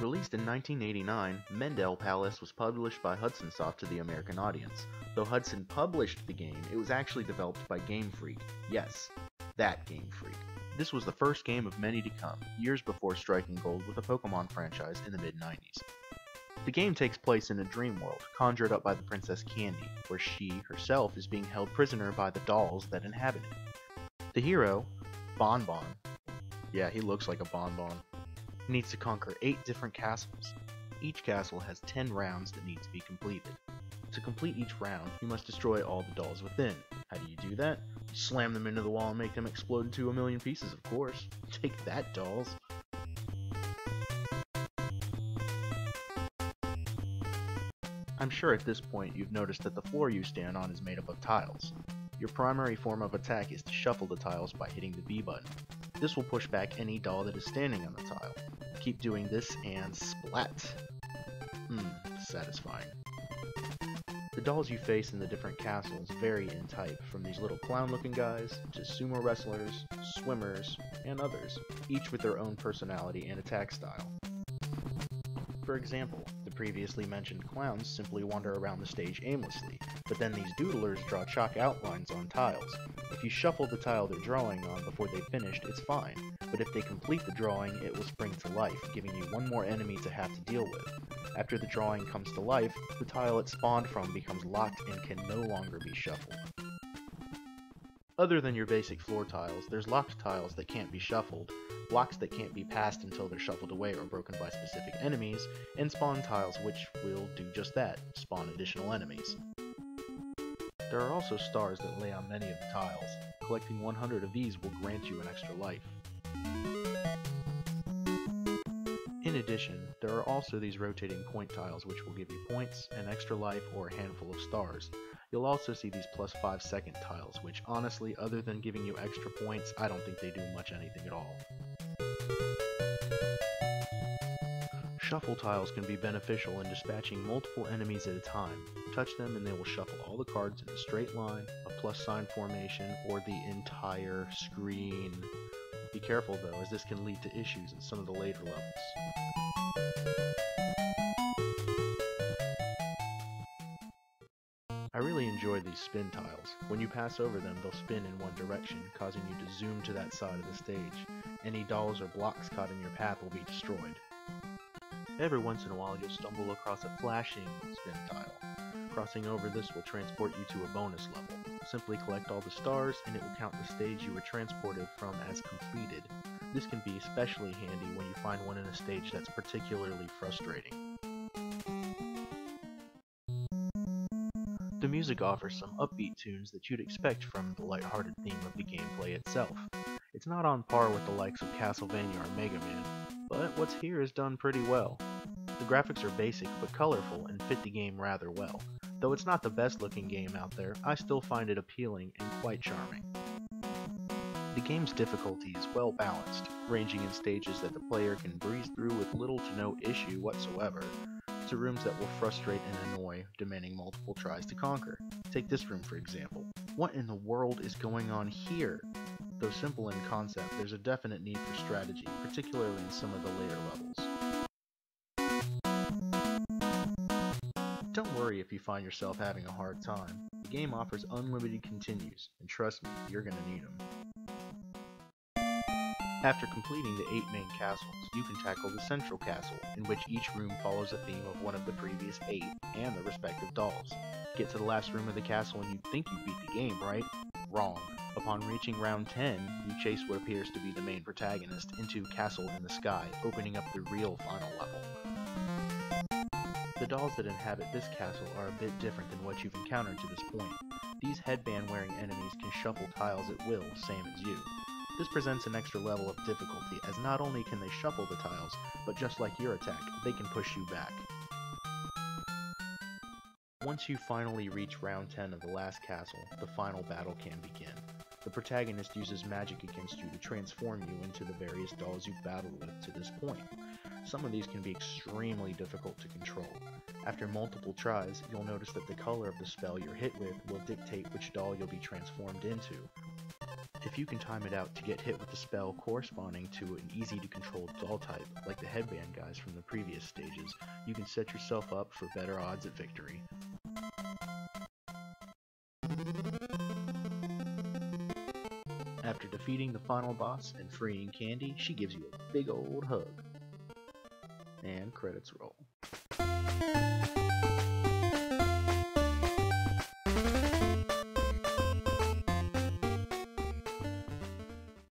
Released in 1989, Mendel Palace was published by Hudson Soft to the American audience. Though Hudson published the game, it was actually developed by Game Freak. Yes, that Game Freak. This was the first game of many to come, years before striking gold with the Pokemon franchise in the mid-90s. The game takes place in a dream world, conjured up by the Princess Candy, where she, herself, is being held prisoner by the dolls that inhabit it. The hero, Bonbon, yeah, he looks like a bonbon, needs to conquer 8 different castles. Each castle has 10 rounds that need to be completed. To complete each round, you must destroy all the dolls within. How do you do that? You slam them into the wall and make them explode into a million pieces, of course. Take that, dolls. I'm sure at this point you've noticed that the floor you stand on is made up of tiles. Your primary form of attack is to shuffle the tiles by hitting the B button. This will push back any doll that is standing on the tile. Keep doing this and splat. Satisfying. The dolls you face in the different castles vary in type, from these little clown-looking guys to sumo wrestlers, swimmers, and others, each with their own personality and attack style. For example, the previously mentioned clowns simply wander around the stage aimlessly, but then these doodlers draw chalk outlines on tiles. If you shuffle the tile they're drawing on before they've finished, it's fine, but if they complete the drawing, it will spring to life, giving you one more enemy to have to deal with. After the drawing comes to life, the tile it spawned from becomes locked and can no longer be shuffled. Other than your basic floor tiles, there's locked tiles that can't be shuffled, blocks that can't be passed until they're shuffled away or broken by specific enemies, and spawn tiles which will do just that, spawn additional enemies. There are also stars that lay on many of the tiles. Collecting 100 of these will grant you an extra life. In addition, there are also these rotating point tiles which will give you points, an extra life, or a handful of stars. You'll also see these plus 5 second tiles, which honestly, other than giving you extra points, I don't think they do much anything at all. Shuffle tiles can be beneficial in dispatching multiple enemies at a time. Touch them and they will shuffle all the cards in a straight line, a plus sign formation, or the entire screen. Be careful though, as this can lead to issues in some of the later levels. I really enjoy these spin tiles. When you pass over them, they'll spin in one direction, causing you to zoom to that side of the stage. Any dolls or blocks caught in your path will be destroyed. Every once in a while you'll stumble across a flashing spin tile. Crossing over this will transport you to a bonus level. Simply collect all the stars and it will count the stage you were transported from as completed. This can be especially handy when you find one in a stage that's particularly frustrating. The music offers some upbeat tunes that you'd expect from the lighthearted theme of the gameplay itself. It's not on par with the likes of Castlevania or Mega Man, but what's here is done pretty well. The graphics are basic but colorful and fit the game rather well. Though it's not the best looking game out there, I still find it appealing and quite charming. The game's difficulty is well balanced, ranging in stages that the player can breeze through with little to no issue whatsoever, to rooms that will frustrate and annoy, demanding multiple tries to conquer. Take this room for example. What in the world is going on here? Though simple in concept, there's a definite need for strategy, particularly in some of the later levels. Don't worry if you find yourself having a hard time. The game offers unlimited continues, and trust me, you're gonna need them. After completing the 8 main castles, you can tackle the central castle, in which each room follows a theme of one of the previous 8 and the respective dolls. Get to the last room of the castle and you think you beat the game, right? Wrong. Upon reaching round 10, you chase what appears to be the main protagonist into Castle in the Sky, opening up the real final level. The dolls that inhabit this castle are a bit different than what you've encountered to this point. These headband-wearing enemies can shuffle tiles at will, same as you. This presents an extra level of difficulty, as not only can they shuffle the tiles, but just like your attack, they can push you back. Once you finally reach round 10 of the last castle, the final battle can begin. The protagonist uses magic against you to transform you into the various dolls you've battled with to this point. Some of these can be extremely difficult to control. After multiple tries, you'll notice that the color of the spell you're hit with will dictate which doll you'll be transformed into. If you can time it out to get hit with a spell corresponding to an easy-to-control doll type, like the headband guys from the previous stages, you can set yourself up for better odds at victory. After defeating the final boss and freeing Candy, she gives you a big old hug. And credits roll.